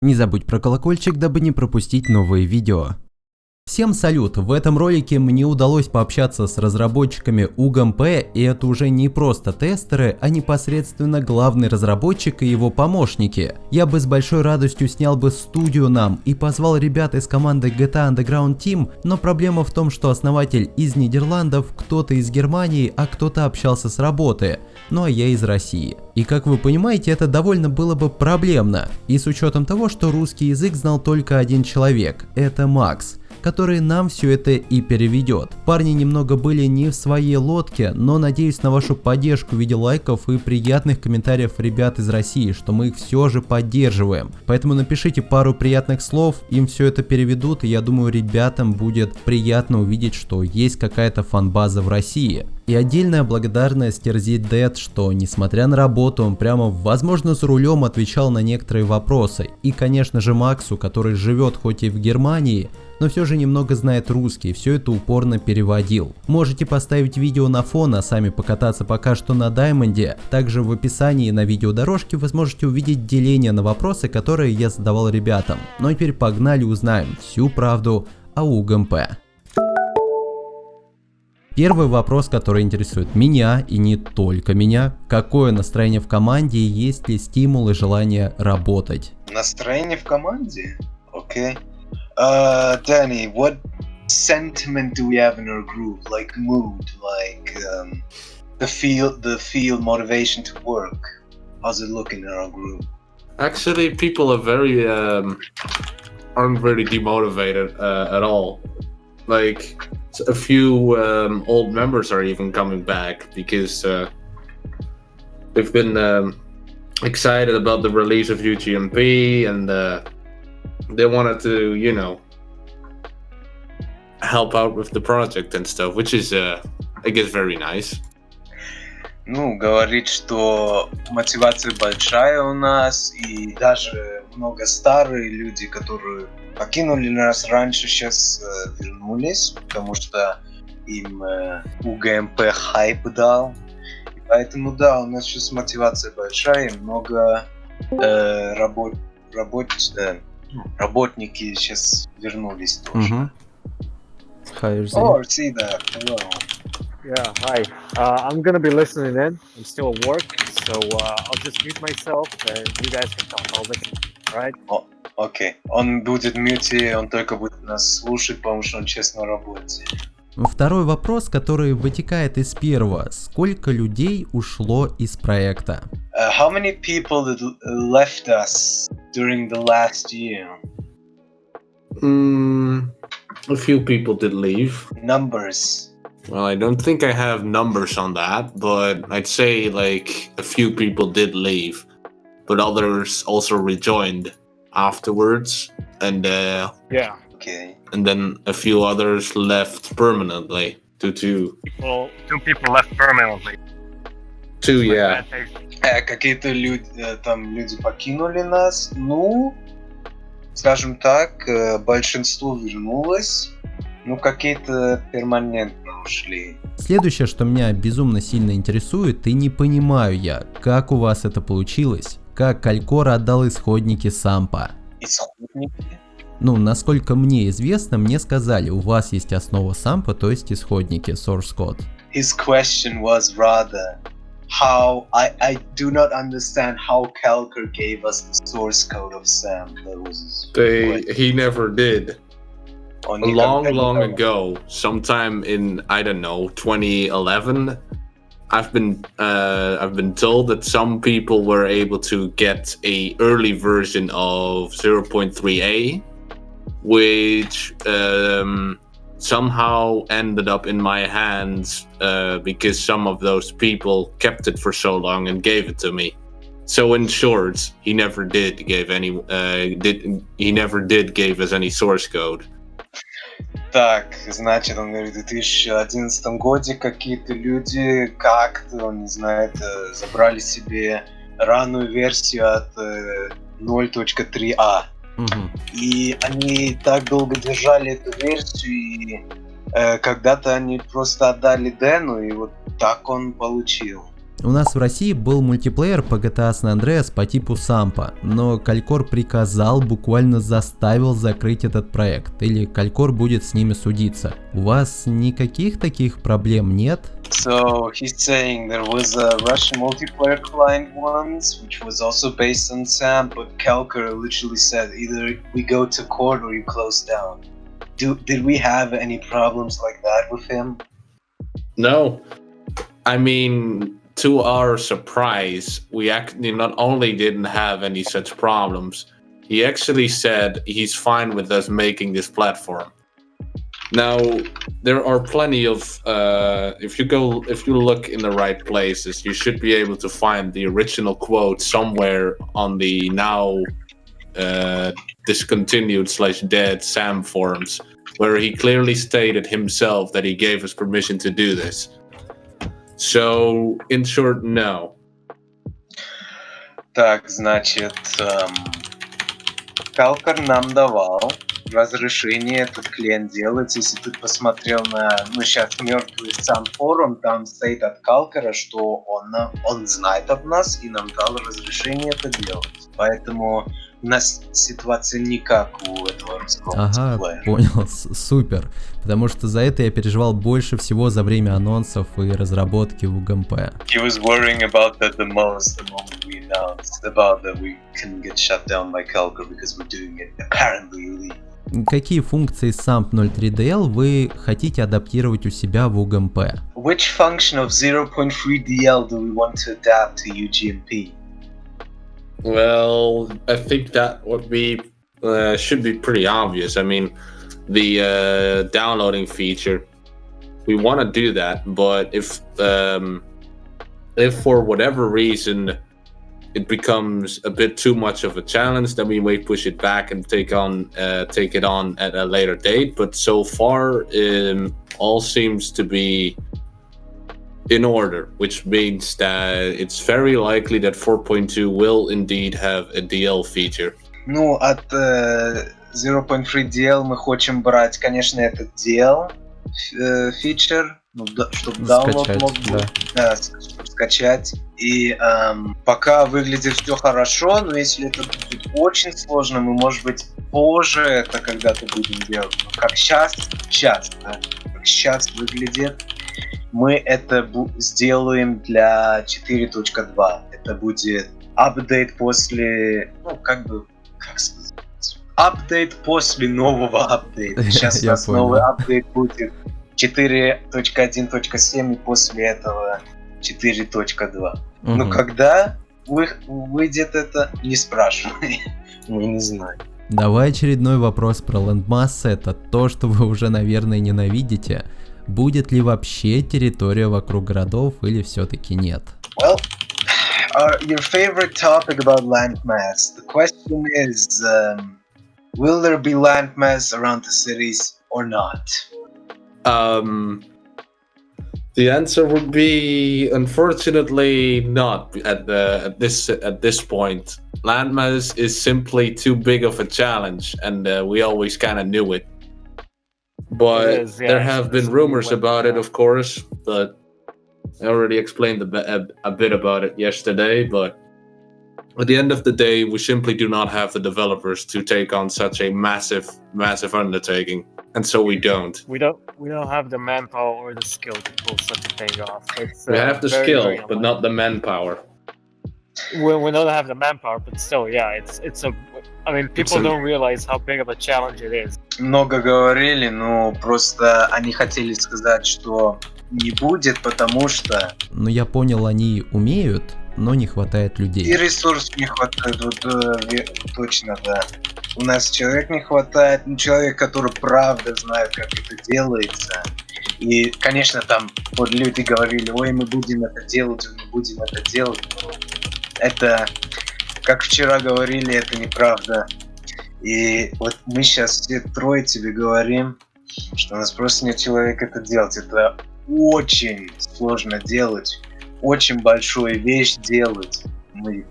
Не забудь про колокольчик, дабы не пропустить новые видео. Всем салют! В этом ролике мне удалось пообщаться с разработчиками UGMP, и это уже не просто тестеры, а непосредственно главный разработчик и его помощники. Я бы с большой радостью снял бы студию нам и позвал ребят из команды GTA Underground Team, но проблема в том, что основатель из Нидерландов, кто-то из Германии, а кто-то общался с работы, ну а я из России. И как вы понимаете, это довольно было бы проблемно, и с учетом того, что русский язык знал только один человек, это Макс, который нам все это и переведет. Парни немного были не в своей лодке, но надеюсь на вашу поддержку в виде лайков и приятных комментариев ребят из России, что мы их все же поддерживаем. Поэтому напишите пару приятных слов, им все это переведут, и я думаю, ребятам будет приятно увидеть, что есть какая-то фан-база в России. И отдельная благодарность RZ, что несмотря на работу, он прямо, возможно, за рулем отвечал на некоторые вопросы. И конечно же Максу, который живет хоть и в Германии, но все же немного знает русский, все это упорно переводил. Можете поставить видео на фон, а сами покататься пока что на Даймонде. Также в описании на видеодорожке вы сможете увидеть деление на вопросы, которые я задавал ребятам. Ну а теперь погнали, узнаем всю правду о UGMP. Первый вопрос, который интересует меня и не только меня: какое настроение в команде и есть ли стимул и желание работать? Настроение в команде? Окей. Danny, what sentiment do we have in our group? Like mood, like the feel, motivation to work. How's it looking in our group? Actually, people are aren't very demotivated at all. Like a few old members are even coming back because they've been excited about the release of UGMP and they wanted to, you know, help out with the project and stuff, which is, I guess, very nice. Ну, говорит, что мотивация большая у нас, и даже много старые люди, которые покинули нас раньше, сейчас вернулись, потому что им UGMP хайп дал. И поэтому, да, у нас сейчас мотивация большая, и много работники сейчас вернулись тоже. Oh, see that. Hello. Yeah, hi. I'm gonna be listening in. I'm still at work, so I'll just mute myself and you guys can talk. I'll listen. Alright? Окей. Он будет мьюти, он только будет нас слушать, потому что он честно работает. Второй вопрос, который вытекает из первого: сколько людей ушло из проекта? How many people left us during the last year? A few people did leave. Numbers. Well, I don't think I have numbers on that, but I'd say like a few people did leave, but others also rejoined afterwards, and Yeah. Okay. and then a few others left permanently. Two people left permanently. Two, yeah. Какие-то люди покинули нас, ну, скажем так, большинство вернулось, ну, какие-то перманентно ушли. Следующее, что меня безумно сильно интересует, и не понимаю я, как у вас это получилось, как Калкор отдал исходники SAMP. Исходники? Ну, насколько мне известно, мне сказали, у вас есть основа SAMP, то есть исходники, source code. His question was rather how I do not understand how Kалkor gave us the source code of SAMP. That was his question. He never did. Long ago, sometime in, I don't know, 2011, I've been told that some people were able to get a early version of 0.3a, which somehow ended up in my hands because some of those people kept it for so long and gave it to me. So in short, he never did give us any source code. Так, значит, он говорит, в 2011 году какие-то люди как-то, не знаю, забрали себе раннюю версию от 0.3a. И они так долго держали эту версию, и когда-то они просто отдали Дэну, и вот так он получил. У нас в России был мультиплеер по GTA SAN ANDREAS по типу SAMP, но Калкор приказал, буквально заставил закрыть этот проект, или Калкор будет с ними судиться. У вас никаких таких проблем нет? So he's saying there was a Russian multiplayer client once, which was also based on SAMP, but Kалkor literally said either we go to court or you close down. Did we have any problems like that with him? No. I mean, to our surprise, we actually not only didn't have any such problems, he actually said he's fine with us making this platform. Now, there are plenty of, if you look in the right places, you should be able to find the original quote somewhere on the now discontinued/dead SAMP forums, where he clearly stated himself that he gave us permission to do this. So, in short, no. Так, значит, Калкор нам давал разрешение этот клиент делать. Если ты посмотрел на, сейчас мертвый сам форум, там стоит от Калкора, что он знает об нас и нам дал разрешение это делать. Поэтому у нас ситуация не как у этого русского мультиплеера. Понял, супер. Потому что за это я переживал больше всего за время анонсов и разработки в UGMP. He was worrying about that the most the moment we announced about that we couldn't get shut down by Kалkor because we're doing it apparently illegal. Какие функции SAMP 03DL вы хотите адаптировать у себя в UGMP? Which function of 0.3DL do we want to adapt to UGMP? Well, I think that would be should be pretty obvious. I mean, the downloading feature, we want to do that, but if for whatever reason it becomes a bit too much of a challenge, then we may push it back and take it on at a later date. But so far, all seems to be in order, which means that it's very likely that 4.2 will indeed have a DL feature. Ну, от 0.3DL мы хотим брать, конечно, этот DL фичер, чтобы download мог скачать. И пока выглядит все хорошо, но если это будет очень сложно, мы, может быть, позже это когда-то будем делать. Но как сейчас выглядит, мы это сделаем для 4.2. Это будет апдейт после, апдейт после нового апдейта. Сейчас у нас новый апдейт будет 4.1.7 и после этого 4.2. Но когда выйдет это, не спрашивай. Мы не знаем. Давай очередной вопрос про лендмассы. Это то, что вы уже, наверное, ненавидите. Будет ли вообще территория вокруг городов или все-таки нет? Well, your favorite topic about landmass. The question is, will there be landmass around the cities or not? The answer would be unfortunately not at this point. Landmass is simply too big of a challenge, and we always kind of knew it. But there have been rumors about it, of course, but I already explained a bit about it yesterday. But at the end of the day, we simply do not have the developers to take on such a massive undertaking, and so we don't. We don't have the manpower or the skill to pull such a thing off. We have the skill, but not the manpower. We don't have the manpower, but still, yeah, it's a. I mean, people don't realize how big of a challenge it is. Много говорили, но просто они хотели сказать, что не будет, потому что... Ну, я понял, они умеют, но не хватает людей. И ресурсов не хватает, вот точно, да. У нас человек не хватает, человек, который правда знает, как это делается. И, конечно, там вот люди говорили, ой, мы будем это делать, но это, как вчера говорили, это неправда. И вот мы сейчас все трое тебе говорим, что у нас просто нет человека это делать. Это очень сложно делать, очень большую вещь делать. Мы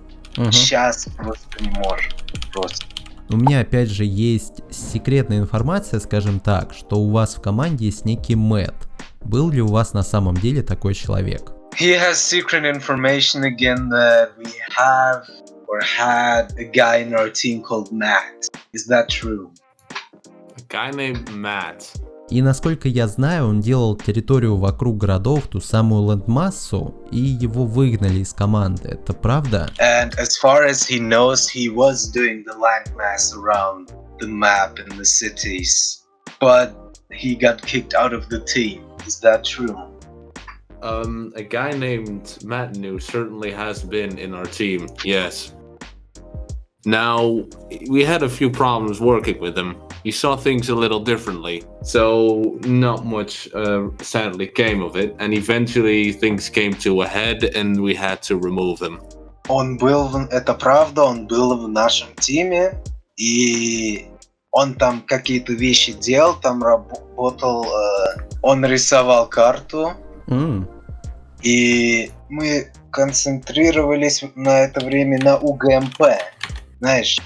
сейчас просто не можем. Просто. У меня опять же есть секретная информация, скажем так, что у вас в команде есть некий Мэтт. Был ли у вас на самом деле такой человек? He has secret information again that we have or had a guy in our team called Matt. Is that true? A guy named Matt. И насколько я знаю, он делал территорию вокруг городов, ту самую лэндмассу, и его выгнали из команды. Это правда? And as far as he knows, he was doing the landmass around the map in the cities, but he got kicked out of the team. Is that true? A guy named Matt New certainly has been in our team, yes. Now, we had a few problems working with him. He saw things a little differently, so not much sadly came of it, and eventually things came to a head and we had to remove him. Это правда, он был в нашем теме, и он там какие-то вещи делал, там работал, он рисовал карту, и мы концентрировались на это время на UGMP. Знаешь,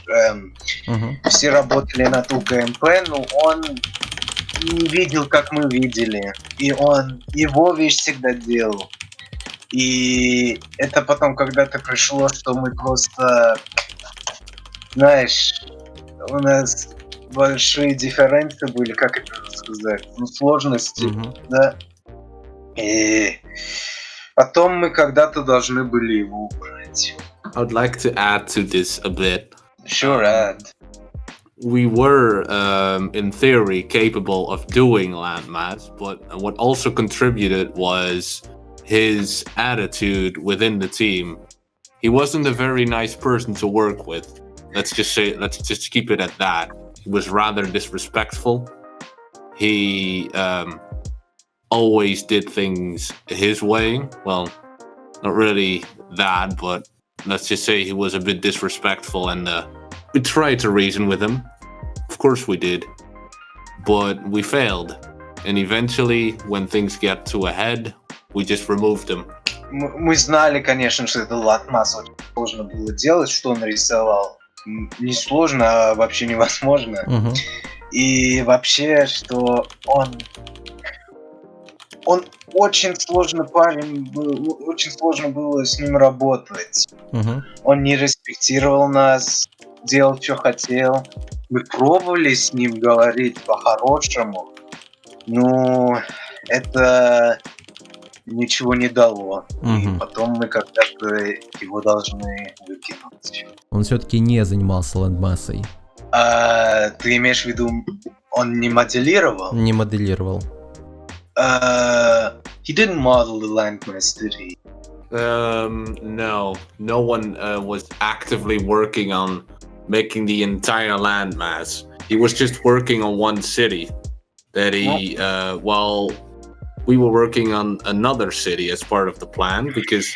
все работали над UGMP, но он не видел, как мы видели. И он его вещь всегда делал. И это потом когда-то пришло, что мы просто, знаешь, у нас большие дифференции были, как это сказать, ну, сложности, да. И потом мы когда-то должны были его убрать. I would like to add to this a bit. Sure, add. We were, in theory, capable of doing landmass, but what also contributed was his attitude within the team. He wasn't a very nice person to work with. Let's just keep it at that. He was rather disrespectful. He always did things his way. Well, not really that, but let's just say he was a bit disrespectful, and we tried to reason with him. Of course we did, but we failed. And eventually, when things get to a head, we just removed him. Мы знали, конечно, что это латмас очень сложно было делать, что он рисовал. Не сложно, а вообще невозможно. И вообще, что он очень сложный парень был, очень сложно было с ним работать. Он не респектировал нас, делал, что хотел. Мы пробовали с ним говорить по-хорошему, но это ничего не дало. И потом мы когда-то его должны выкинуть. Он все-таки не занимался лэндмассой. Ты имеешь в виду, он не моделировал? Не моделировал. He didn't model the landmass, did he? No. No one was actively working on making the entire landmass. He was just working on one city. That he, while we were working on another city as part of the plan, because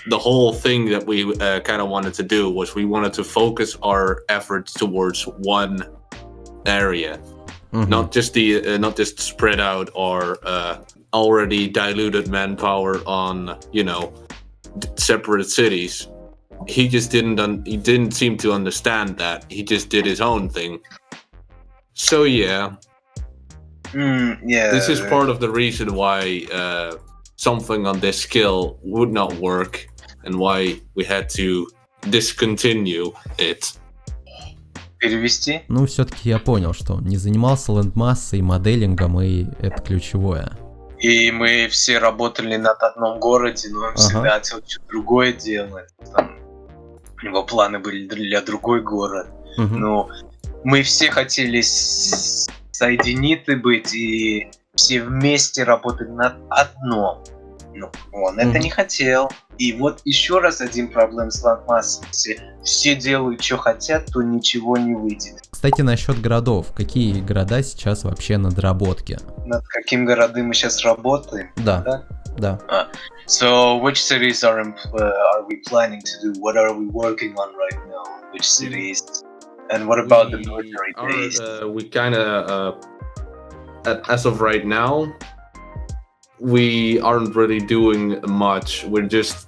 the whole thing that we kind of wanted to do was we wanted to focus our efforts towards one area. Not just spread out our already diluted manpower on, separate cities. He just didn't seem to understand that. He just did his own thing. So yeah. Yeah. This is part of the reason why something on this skill would not work and why we had to discontinue it. Перевести? Ну, все-таки я понял, что он не занимался лэндмассой, моделингом, и это ключевое. И мы все работали над одном городе, но он всегда хотел что-то другое делать. Там, у него планы были для другой город. Но мы все хотели соединиться быть и все вместе работать над одном. Но он это не хотел. И вот еще раз один проблем с ландмассой. Все делают, что хотят, то ничего не выйдет. Кстати, насчет городов. Какие города сейчас вообще на доработке? Над каким городом мы сейчас работаем? Да. So, which cities are we planning to do? What are we working on right now? Which cities? And what about the military base? We kind of, as of right now, we aren't really doing much. We're just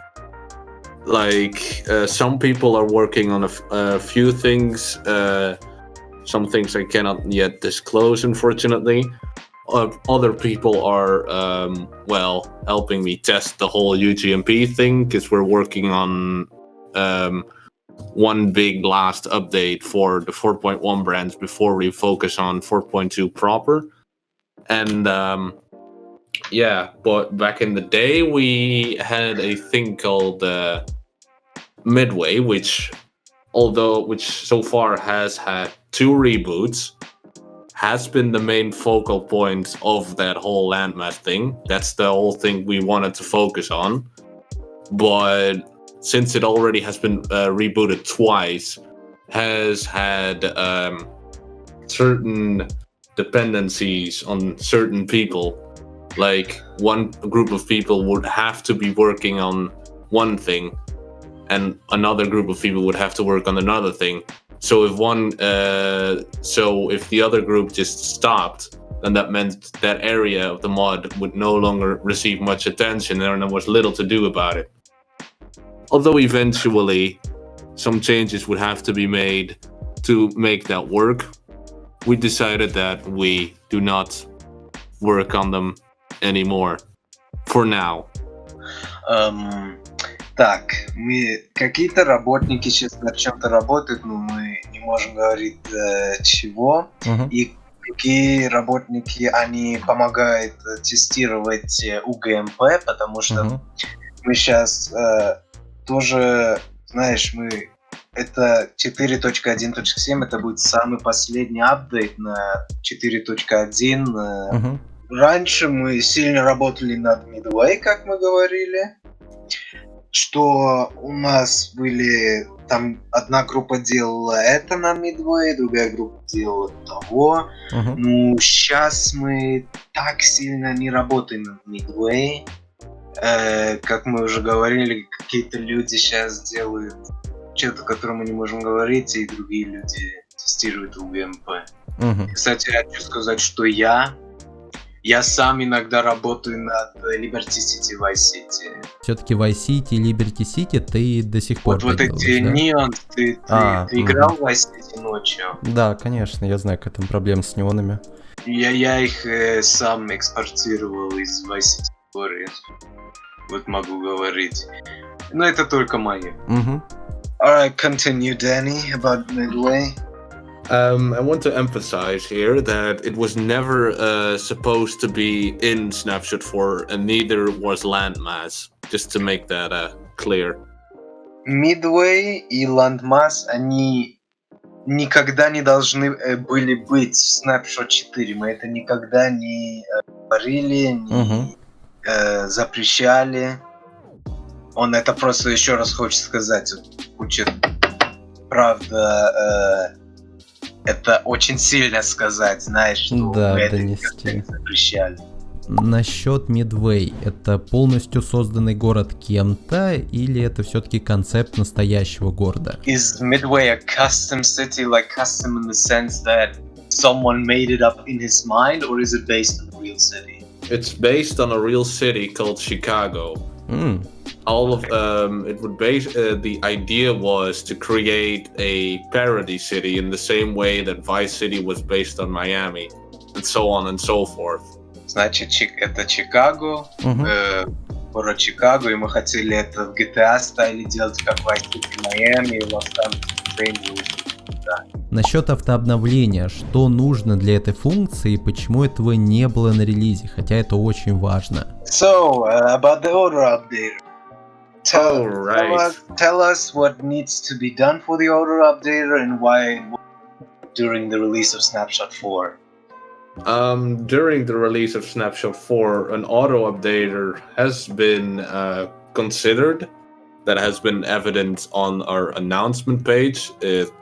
some people are working on a few things. Some things I cannot yet disclose, unfortunately. other people are helping me test the whole UGMP thing, because we're working on one big last update for the 4.1 brands before we focus on 4.2 proper. And but back in the day we had a thing called Midway, which so far has had 2 reboots, has been the main focal point of that whole landmass thing. That's the whole thing we wanted to focus on. But since it already has been rebooted twice, has had certain dependencies on certain people. Like, one group of people would have to be working on one thing, and another group of people would have to work on another thing. So if if the other group just stopped, then that meant that area of the mod would no longer receive much attention, and there was little to do about it. Although eventually some changes would have to be made to make that work, we decided that we do not work on them anymore for now. Так, мы какие-то работники сейчас над чем-то работают, но мы не можем говорить чего. И какие работники, они помогают тестировать UGMP, потому что мы сейчас тоже, знаешь, это 4.1.7, это будет самый последний апдейт на 4.1. Раньше мы сильно работали над Midway, как мы говорили, что у нас были, там одна группа делала это на Midway, другая группа делала того. Ну, сейчас мы так сильно не работаем над Midway. Как мы уже говорили, какие-то люди сейчас делают что-то, о котором мы не можем говорить, и другие люди тестируют UGMP. Кстати, я хочу сказать, что я сам иногда работаю над Liberty City Vice City. Все-таки Vice City и Liberty City ты до сих пор Вот эти неон, ты играл в Vice City ночью? Да, конечно, я знаю, как там проблемы с неонами. Я их сам экспортировал из Vice City Stories. Вот могу говорить. Но это только мои. Alright, continue, Danny, about Midway. I want to emphasize here that it was never supposed to be in Snapshot 4, and neither was Landmass, just to make that clear. Midway и Landmass, они никогда не должны были быть в Snapshot 4. Мы это никогда не говорили, не запрещали. Он это просто еще раз хочет сказать. Правда, это очень сильно сказать, знаешь, что мы это никогда не запрещали. Насчет Midway, это полностью созданный город кем-то, или это все-таки концепт настоящего города? Is Midway a custom city, like custom in the sense that someone made it up in his mind, or is it based on a real city? It's based on a real city called Chicago. All of it would base the idea was to create a parody city in the same way that Vice City was based on Miami, and so on and so forth. Значит, это Чикаго, город Чикаго, и мы хотели это в GTA стайле делать, как Vice City Miami, Лос-Анджелес. Насчет автообновления, что нужно для этой функции и почему этого не было на релизе, хотя это очень важно. So, about the auto updater. Tell us what needs to be done for the auto updater and why during the release of Snapshot 4. During the release of Snapshot 4, an auto updater has been considered. That has been evident on our announcement page.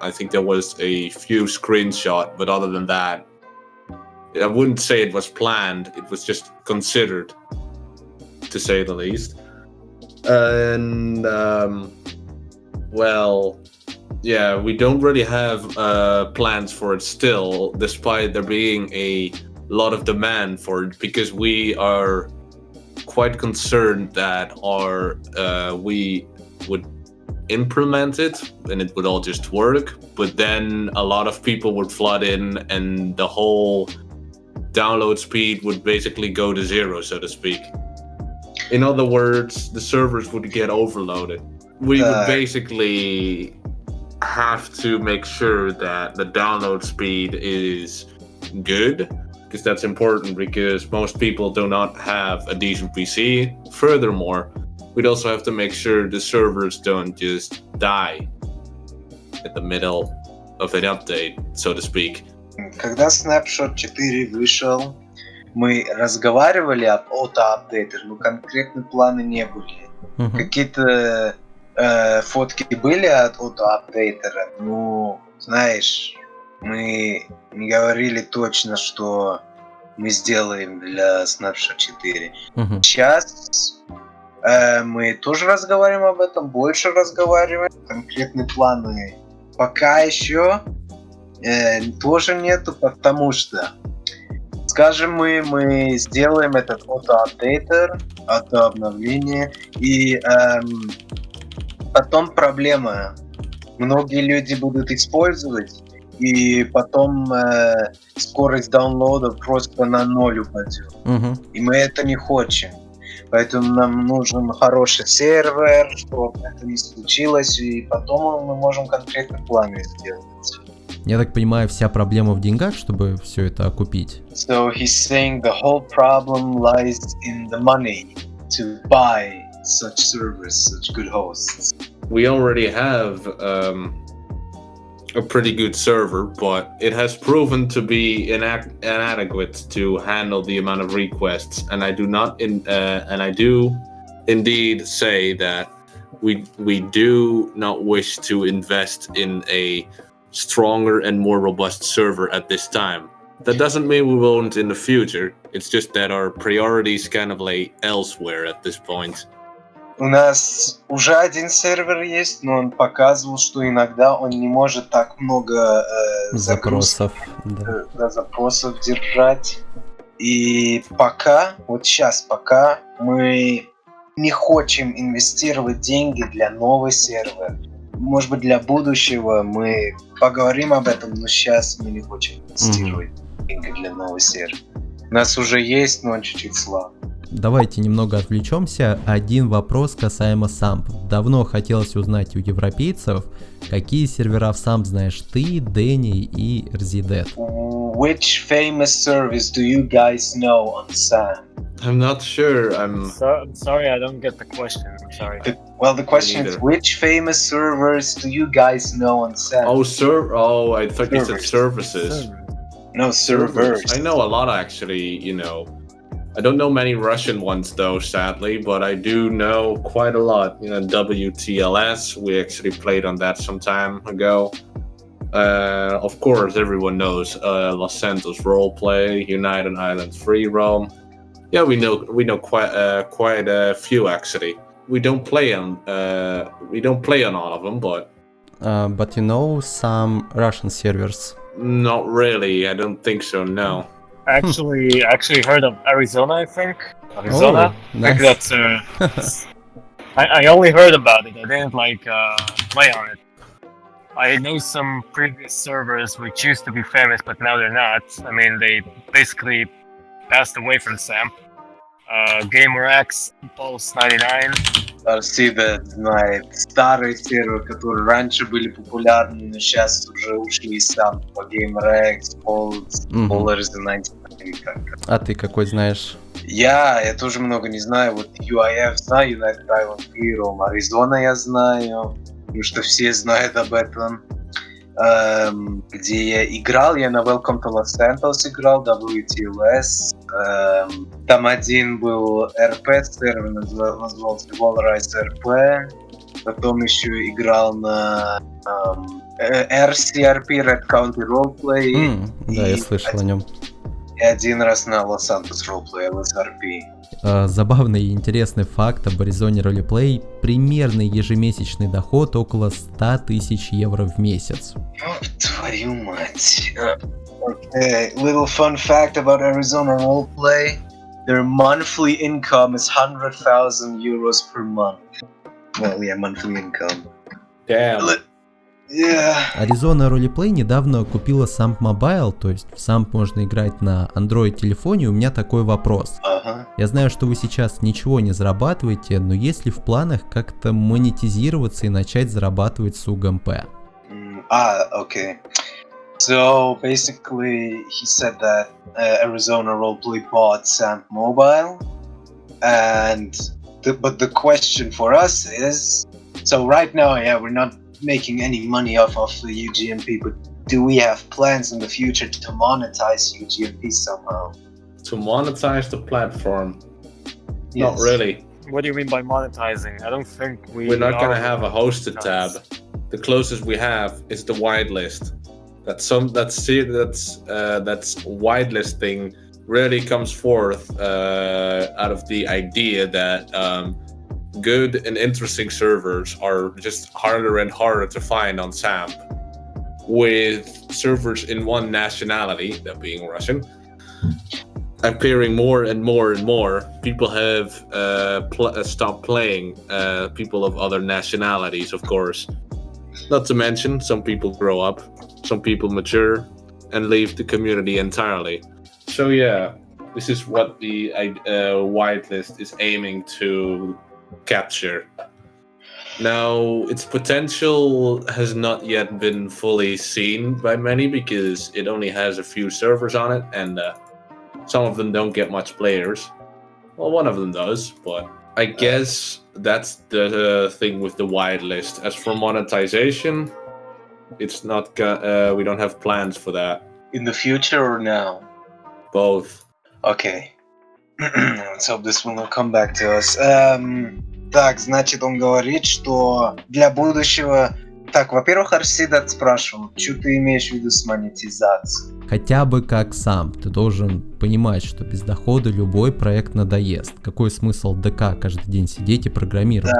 I think there was a few screenshots, but other than that, I wouldn't say it was planned. It was just considered, to say the least. And we don't really have plans for it still, despite there being a lot of demand for it, because we are quite concerned that we would implement it and it would all just work, but then a lot of people would flood in and the whole download speed would basically go to zero, so to speak. In other words, the servers would get overloaded. We would basically have to make sure that the download speed is good, because that's important, because most people do not have a decent PC. Furthermore, we'd also have to make sure the servers don't just die at the middle of an update, so to speak. Когда Snapshot 4 вышел, мы разговаривали об auto-апдейтере, но конкретные планы не были. Какие-то фотки были от auto-апдейтера, ну, знаешь, мы не говорили точно, что мы сделаем для Snapshot 4. Сейчас мы тоже разговариваем об этом, больше разговариваем. Конкретные планы пока еще тоже нету, потому что, скажем, мы сделаем этот auto-апдейтер, auto-обновление, и потом проблема. Многие люди будут использовать, и потом скорость даунлода просто на 0 упадет. И мы это не хотим. Поэтому нам нужен хороший сервер, чтобы это не случилось, и потом мы можем конкретно планы сделать. Я так понимаю, вся проблема в деньгах, чтобы все это окупить? So he's saying the whole problem lies in the money to buy such servers, such good hosts. We already have a pretty good server, but it has proven to be inadequate to handle the amount of requests. And I do indeed say that we do not wish to invest in a stronger and more robust server at this time. That doesn't mean we won't in the future. It's just that our priorities kind of lay elsewhere at this point. У нас уже один сервер есть, но он показывал, что иногда он не может так много запросов держать. И пока, вот сейчас, пока мы не хотим инвестировать деньги для нового сервера. Может быть, для будущего мы поговорим об этом, но сейчас мы не хотим инвестировать деньги для нового сервера. У нас уже есть, но он чуть-чуть слаб. Давайте немного отвлечемся. Один вопрос касаемо SAMP. Давно хотелось узнать у европейцев, какие сервера в SAMP знаешь ты, Дэнни и RZD. Which famous service do you guys know on SAMP? I'm not sure. I'm sorry, I don't get the question. I'm sorry. The question is, which famous servers do you guys know on SAMP? Oh, I thought you said services. No, servers. I know a lot, actually, you know. I don't know many Russian ones, though, sadly, but I do know quite a lot. You know, WTLS, we actually played on that some time ago. Of course, everyone knows Los Santos RolePlay, United Islands Free Roam. Yeah, we know quite a few, actually. We don't play on all of them, but you know some Russian servers? Not really. I don't think so. No. Actually heard of Arizona, I think. Arizona. Oh, nice. I think that's. I only heard about it. I didn't play on it. I know some previous servers which used to be famous, but now they're not. I mean, they basically passed away from SAMP. GamerX, Pulse 99. Арсида знает старые серверы, которые раньше были популярны, но сейчас уже ушли сам по GamerX, Pulse, Polaris 99. А ты какой знаешь? Я тоже много не знаю. Вот UIF знаю, United Islands Free Roam, Arizona я знаю, потому что все знают об этом. Где я играл, я на Welcome to Los Santos играл, WTLS. Там один был RP сервер, назывался Valorize RP. Потом еще играл на RCRP, Red County Roleplay. Да, я слышал о нем. И один раз на Los Santos Roleplay, LSRP. Забавный и интересный факт об Аризоне RolePlay: примерный ежемесячный доход около 100 тысяч евро в месяц. Твою мать. Okay, little fun fact about Arizona RolePlay. Their monthly income is 100,000 euros per month. Well, yeah, monthly income. Damn. Arizona RolePlay недавно купила SAMP Mobile, то есть в SAMP можно играть на Android телефоне. У меня такой вопрос. Я знаю, что вы сейчас ничего не зарабатываете, но есть ли в планах как-то монетизироваться и начать зарабатывать с UGMP? Okay. So basically, he said that Arizona RolePlay bought SAMP Mobile, but the question for us is, so right now, we're not making any money off of the UGMP, but do we have plans in the future to monetize UGMP somehow? To monetize the platform? Yes. Not really. What do you mean by monetizing? I don't think We're not gonna have a hosted tab. The closest we have is the whitelist. That's whitelisting really comes forth out of the idea that good and interesting servers are just harder and harder to find on SAMP. With servers in one nationality, that being Russian, appearing more and more and more, people have stopped playing. People of other nationalities, of course. Not to mention, some people grow up, some people mature, and leave the community entirely. So yeah, this is what the whitelist is aiming to capture. Now, its potential has not yet been fully seen by many because it only has a few servers on it, and some of them don't get much players. Well, one of them does, but I guess that's the thing with the whitelist. As for monetization, it's not. We don't have plans for that. In the future or now? Both. Okay. Let's hope this will not come back to us. Так, значит, он говорит, что для будущего... Так, во-первых, Арсидат спрашивал, что ты имеешь в виду с монетизацией? Хотя бы как SAMP, ты должен понимать, что без дохода любой проект надоест. Какой смысл ДК каждый день сидеть и программировать?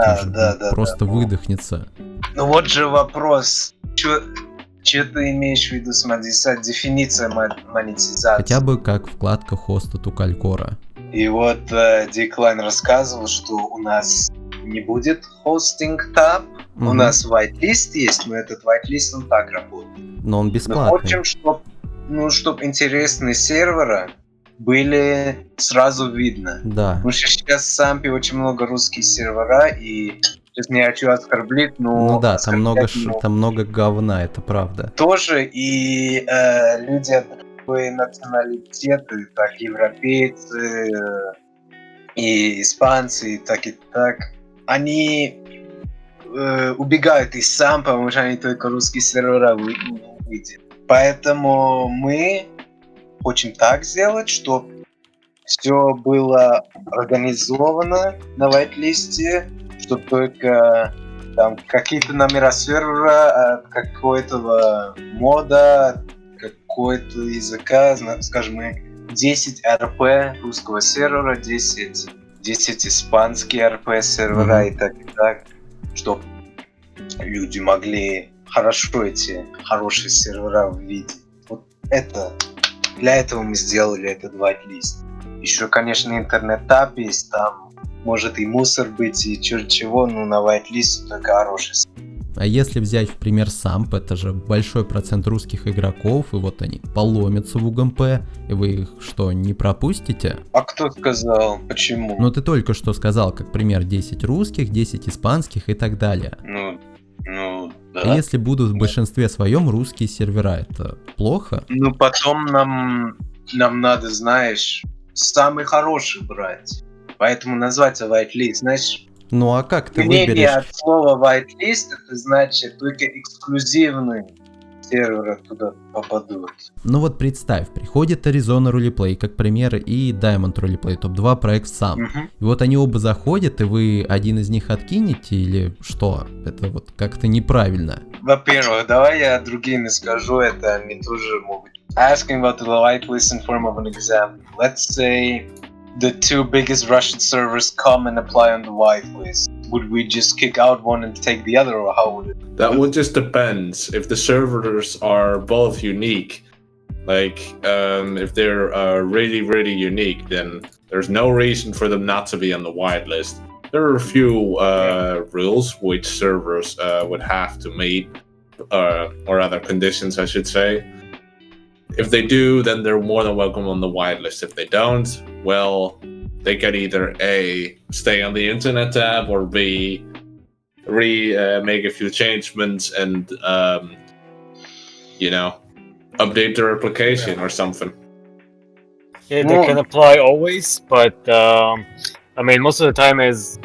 Просто выдохнется. Ну вот же вопрос, что ты имеешь в виду с монетизацией? Дефиниция монетизации. Хотя бы как вкладка хоста у Калкора. И вот Деклайн рассказывал, что у нас не будет хостинг таб, у нас whitelist есть, но этот whitelist он так работает. Но он бесплатный. Мы хотим, чтобы интересные сервера были сразу видно. Да. Потому что сейчас в SAMP очень много русских сервера, и сейчас не хочу оскорблять, но... Ну да, там много говна, это правда. Тоже и люди от другой националитеты, так европейцы, и испанцы, и так, они убегают из SAMP, потому что они только русские сервера видят. Поэтому мы хотим так сделать, чтобы все было организовано на whitelist, чтобы только там какие-то номера сервера, какого-то мода, какой-то языка, скажем, 10 RP русского сервера, 10 испанских RP сервера и так, чтобы люди могли хорошо эти хорошие сервера увидеть. Вот это, для этого мы сделали этот whitelist. Еще, конечно, интернет-таб есть, там может и мусор быть, и черт чего, но на whitelist только хороший. А если взять в пример SAMP, это же большой процент русских игроков, и вот они поломятся в UGMP, и вы их что, не пропустите? А кто сказал? Почему? Ну ты только что сказал, как пример, 10 русских, 10 испанских и так далее. Ну, да. А если будут в большинстве своем русские сервера, это плохо? Ну потом нам надо, знаешь, самый хороший брать. Поэтому назвать whitelist, знаешь... Ну а как ты мнение выберешь? От слова whitelist, это значит только эксклюзивные серверы туда попадут. Ну вот представь, приходит Arizona RolePlay, как пример, и Diamond RolePlay, топ-2 проект SAMP. И вот они оба заходят, и вы один из них откинете, или что? Это вот как-то неправильно. Во-первых, давай я другими скажу, это они тоже могут. Asking about the whitelist in form of an example. Let's say the two biggest Russian servers come and apply on the whitelist. Would we just kick out one and take the other, or how would it? That would just depends. If the servers are both unique, like if they're really, really unique, then there's no reason for them not to be on the whitelist. There are a few rules which servers would have to meet. or other conditions, I should say. If they do, then they're more than welcome on the whitelist. If they don't, well, they can either A, stay on the internet tab, or B, make a few changements and update their application or something. Yeah, they can apply always, but most of the time is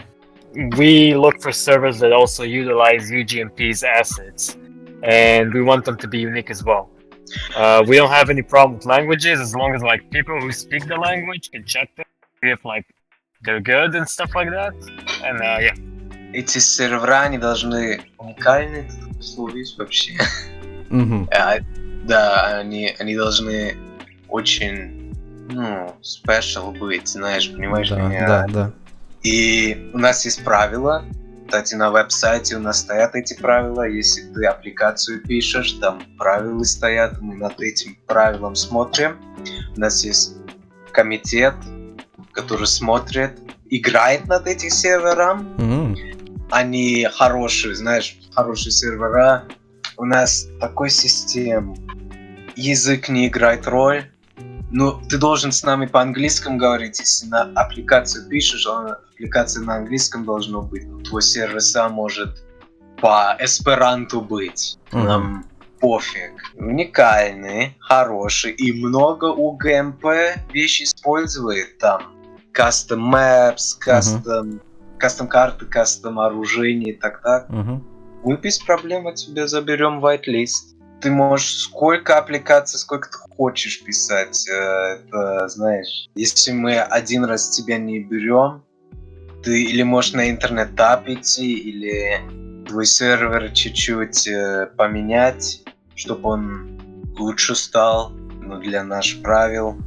we look for servers that also utilize UGMP's assets, and we want them to be unique as well. We don't have any problem with languages as long as people who speak the language can check them if they're good and stuff like that. And yeah. Эти сервера, они должны уникальны, условить вообще. Да, они должны очень, special быть, знаешь, понимаешь меня? Да. И у нас есть правила. Кстати, на веб-сайте у нас стоят эти правила. Если ты аппликацию пишешь, там правила стоят. Мы над этим правилом смотрим. У нас есть комитет, который смотрит, играет над этим сервером. Они хорошие, знаешь, хорошие сервера. У нас такой систем. Язык не играет роль. Ну, ты должен с нами по-английскому говорить. Если на аппликацию пишешь, аппликация на английском должно быть. Твой сервер сам может по эсперанту быть. Нам пофиг. Уникальный, хороший. И много UGMP вещи использует там. Custom maps, custom карты, custom оружие и так. Мы без проблем от тебя заберем whitelist. Ты можешь сколько аппликаций, сколько ты хочешь писать. Это, знаешь, если мы один раз тебя не берем, ты или можешь на интернет-таб идти, или твой сервер чуть-чуть поменять, чтобы он лучше стал, для наших правил.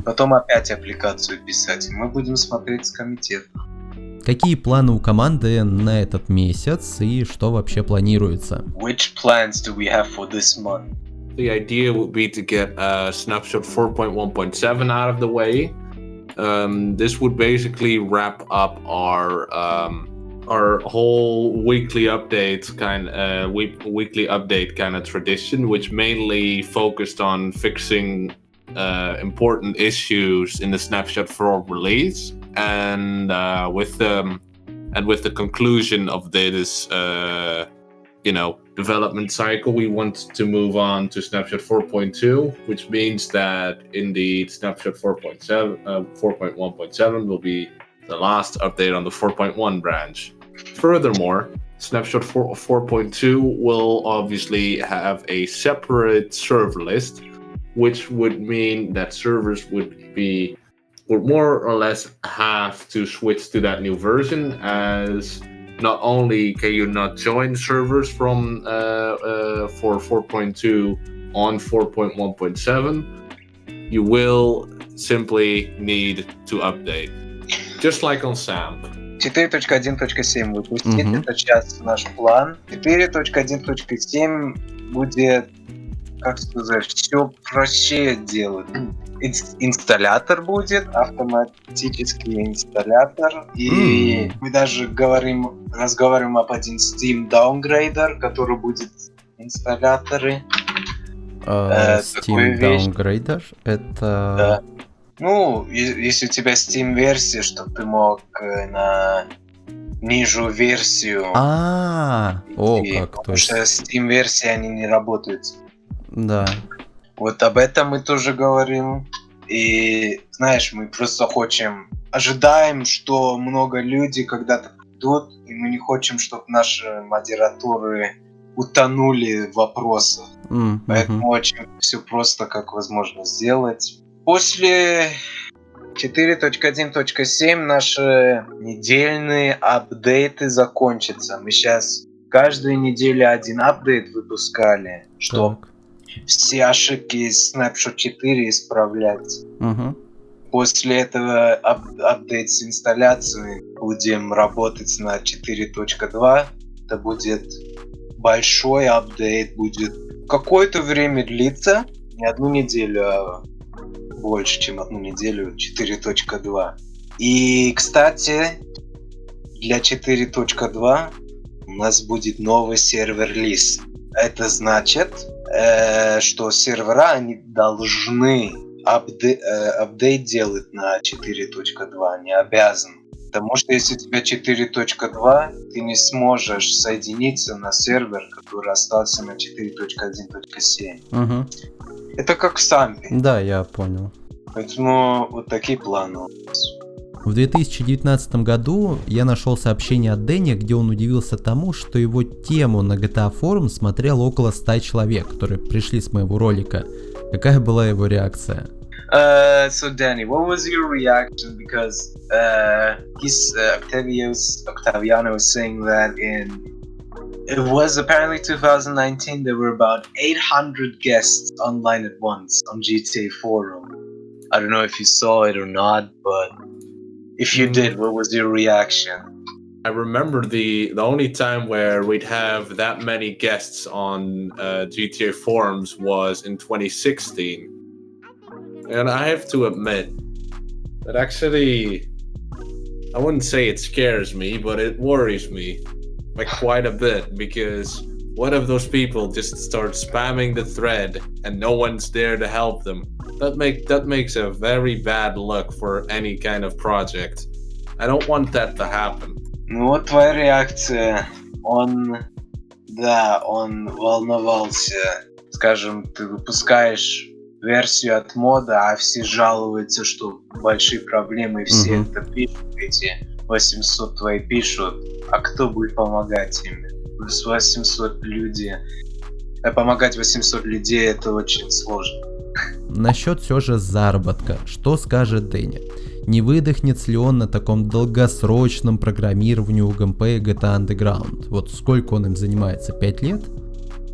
Потом опять аппликацию писать. Мы будем смотреть с комитета. Какие планы у команды на этот месяц и что вообще планируется? Which plans do we have for this month? The idea would be to get snapshot 4.1.7 out of the way. This would basically wrap up our whole weekly update weekly update kind of tradition, which mainly focused on fixing important issues in the snapshot 4 release. And with the conclusion of this development cycle, we want to move on to snapshot 4.2, which means that indeed snapshot 4.1.7 will be the last update on the 4.1 branch. Furthermore, snapshot 4.2 will obviously have a separate server list, which would mean that servers would more or less have to switch to that new version, as not only can you not join servers from for 4.2 on 4.1.7, you will simply need to update, just like on SAMP. 4.1.7 выпустит, это сейчас наш план. 4.1.7 будет, как сказать, все проще делать. Инсталлятор будет, автоматический инсталлятор. И мы даже разговариваем об один Steam Downgradер, который будет инсталляторы. Steam Downgradер? Это... Да. Ну, если у тебя Steam версия, чтобы ты мог на нижнюю версию. Потому что Steam версии они не работают. Да. Вот об этом мы тоже говорим. И знаешь, мы просто ожидаем, что много людей когда-то придут, и мы не хотим, чтобы наши модераторы утонули в вопросах. Поэтому очень все просто, как возможно сделать. После 4.1.7 наши недельные апдейты закончатся. Мы сейчас каждую неделю один апдейт выпускали, чтобы все ошибки из Snapshot 4 исправлять. После этого апдейт с инсталляцией будем работать на 4.2. Это будет большой апдейт, будет какое-то время длиться, не одну неделю, а больше, чем одну неделю, 4.2. И, кстати, для 4.2 у нас будет новый сервер-лист. Это значит, что сервера они должны апдейт делать на 4.2, не обязан. Потому что если у тебя 4.2, ты не сможешь соединиться на сервер, который остался на 4.1.7. Угу. Это как в SAMP. Да, я понял. Поэтому вот такие планы у нас. В 2019 году я нашел сообщение от Дэни, где он удивился тому, что его тему на GTA форум смотрел около 100 человек, которые пришли с моего ролика. Какая была его реакция? So Danny, what was your reaction? Because Octaviano was saying that it was apparently 2019. There were about 800 guests online at once on GTA forum. I don't know if you saw it or not, but if you did, what was your reaction? I remember the only time where we'd have that many guests on GTA forums was in 2016. And I have to admit that actually, I wouldn't say it scares me, but it worries me like quite a bit, because what if those people just start spamming the thread and no one's there to help them? That makes a very bad look for any kind of project. I don't want that to happen. Ну вот твоя реакция. Он волновался. Скажем, ты выпускаешь версию от мода, а все жалуются, что большие проблемы, и все это пишут, эти 800 твои пишут, а кто будет помогать им? С 800 людей. Помогать 800 людей это очень сложно. Насчет все же заработка, что скажет Дэни? Не выдохнется ли он на таком долгосрочном программировании UGMP и GTA Underground? Вот сколько он им занимается, 5 лет?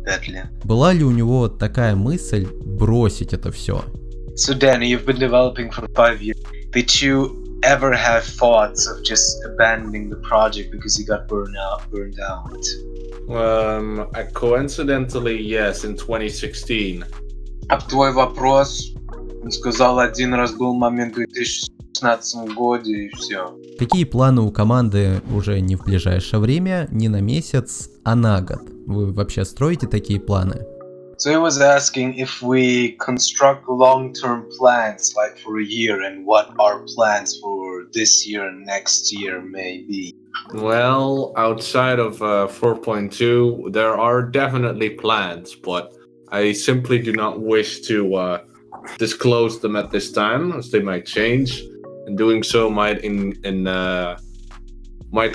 5 лет. Была ли у него такая мысль бросить это все? So Danny, you've been developing for 5 years. Did you ever have thoughts of just abandoning the project because you got burned out? Coincidentally, yes, in 2016. А твой вопрос, он сказал, один раз был момент в 2016 году и все. Какие планы у команды уже не в ближайшее время, не на месяц, а на год? Вы вообще строите такие планы? So he was asking if we construct long-term plans like for a year and what our plans for this year and next year may be. Well, outside of 4.2, there are definitely plans, but I simply do not wish to disclose them at this time, as they might change, and doing so might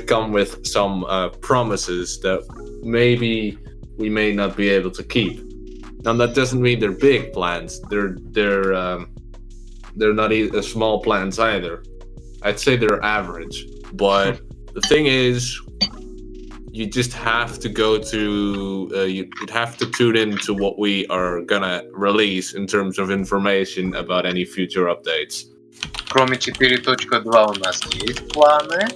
come with some promises that maybe we may not be able to keep. Now that doesn't mean they're big plans. They're not small plans either. I'd say they're average. But the thing is, you just have to go to you'd have to tune in to what we are gonna release in terms of information about any future updates. Кроме 4.2 у нас есть планы,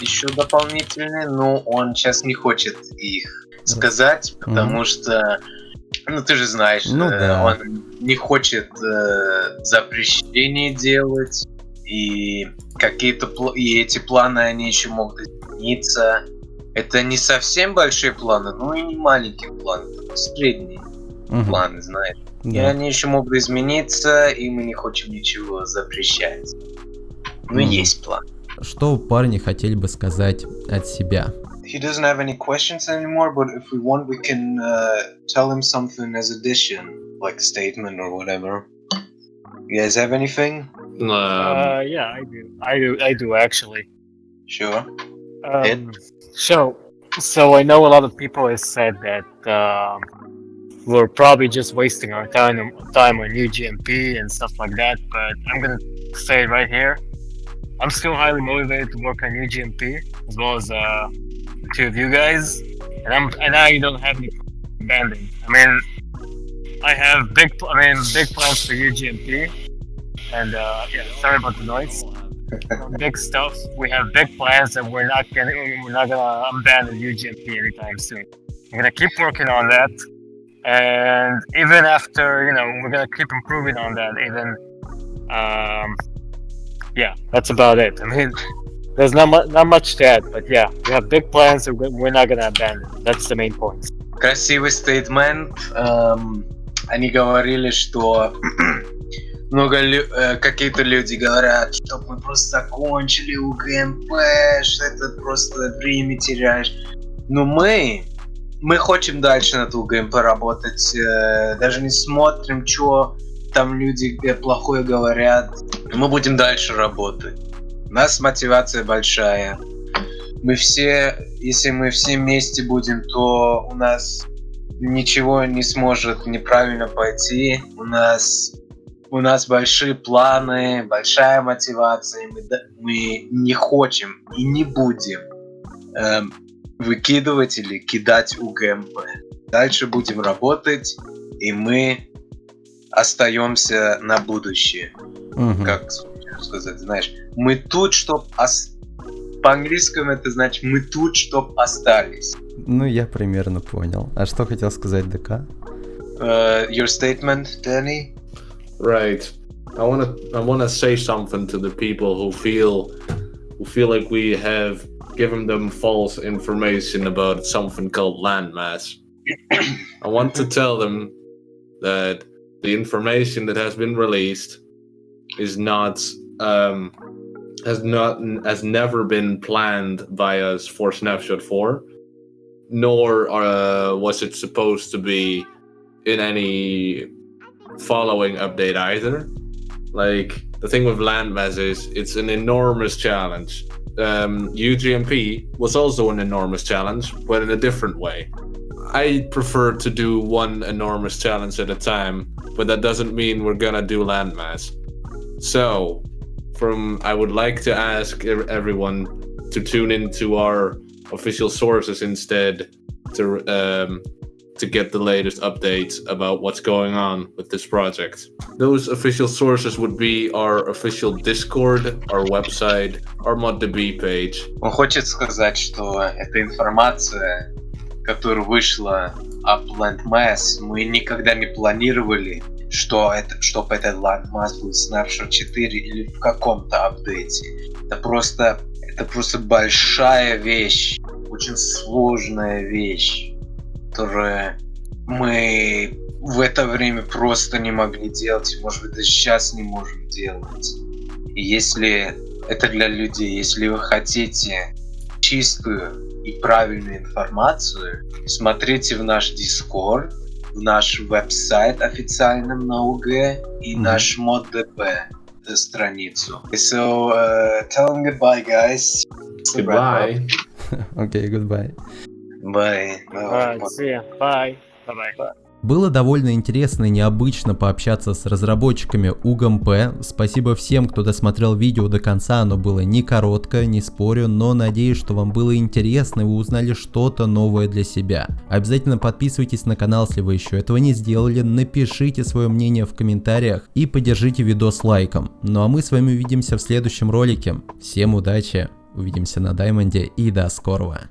еще дополнительные, но он сейчас не хочет их сказать, потому что, ну ты же знаешь, он не хочет запрещений делать, и и эти планы, они еще могут измениться. Это не совсем большие планы, но и не маленькие планы, средние планы, знаешь. И они еще могут измениться, и мы не хотим ничего запрещать. Но есть план. Что парни хотели бы сказать от себя? He doesn't have any questions anymore, but if we want, we can tell him something as addition, like a statement or whatever. You guys have anything? Yeah, I do actually. Sure. So I know a lot of people have said that we're probably just wasting our time on UGMP and stuff like that, but I'm gonna say it right here. I'm still highly motivated to work on UGMP as well as the two of you guys, and I don't have any abandoning. I mean, I have big plans for UGMP, and sorry about the noise. Big stuff. We have big plans, and we're not gonna abandon UGMP anytime soon. We're gonna keep working on that, and even after, we're gonna keep improving on that. Even, that's about it. I mean, there's not much to add, but yeah, we have big plans, and we're not gonna abandon. That's the main point. красивый стейтмент. Они говорили, что какие-то люди говорят, что мы просто закончили УГМП, что это просто время теряешь. Но мы хотим дальше над УГМП работать, даже не смотрим, что там люди плохое говорят. Мы будем дальше работать. У нас мотивация большая. Если мы все вместе будем, то у нас ничего не сможет неправильно пойти. У нас большие планы, большая мотивация. Мы не хотим и не будем выкидывать или кидать УГМП. Дальше будем работать, и мы остаемся на будущее. Как сказать, знаешь, мы тут, чтоб по-английскому это значит мы тут, чтоб остались. Ну, я примерно понял. А что хотел сказать ДК? Your statement, Danny? Right. I wanna say something to the people who feel like we have given them false information about something called landmass. I want to tell them that the information that has been released is has never been planned by us for Snapshot 4, nor was it supposed to be in any following update either. Like, the thing with landmass is it's an enormous challenge. UGMP was also an enormous challenge, but in a different way. I prefer to do one enormous challenge at a time, but that doesn't mean we're gonna do landmass. So, I would like to ask everyone to tune into our official sources instead to get the latest updates about what's going on with this project. Those official sources would be our official Discord, our website, our ModDB page. Он хочет сказать, что эта информация, которая вышла об Landmass, мы никогда не планировали, чтобы этот Landmass был в Snapshot 4 или в каком-то апдейте. Это просто большая вещь, очень сложная вещь, которую мы в это время просто не могли делать, и, может быть, даже сейчас не можем делать. И если это для людей, если вы хотите чистую и правильную информацию, смотрите в наш Discord, в наш веб-сайт официальном на УГ и наш ModDB страницу. So, tell them goodbye, guys. Goodbye. Okay, goodbye. Bye. See ya. Bye. Bye-bye. Было довольно интересно и необычно пообщаться с разработчиками UGMP. Спасибо всем, кто досмотрел видео до конца, оно было не короткое, не спорю, но надеюсь, что вам было интересно и вы узнали что-то новое для себя. Обязательно подписывайтесь на канал, если вы еще этого не сделали, напишите свое мнение в комментариях и поддержите видос лайком. Ну а мы с вами увидимся в следующем ролике. Всем удачи, увидимся на Даймонде и до скорого.